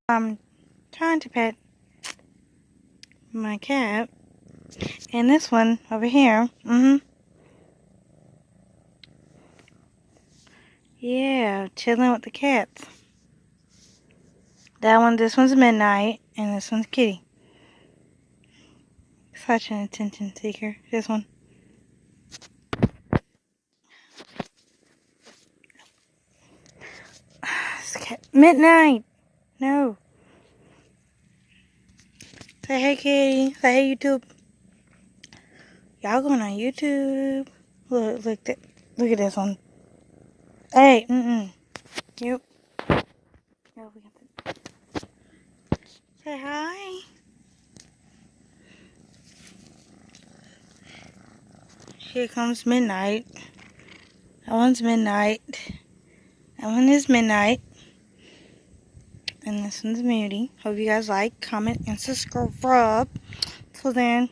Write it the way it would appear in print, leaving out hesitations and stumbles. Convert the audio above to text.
I'm trying to pet my cat. And this one over here. Yeah, chilling with the cats. This one's Midnight, and this one's Kitty. Such an attention seeker, this one. Midnight! No. Say hey, Kitty. Say hey, YouTube. Y'all going on YouTube. Look at this one. Hey, Yep. Yeah, we got that. Say hi. Here comes Midnight. That one's Midnight. That one is Midnight. And this one's Moody. Hope you guys like, comment, and subscribe. Till then.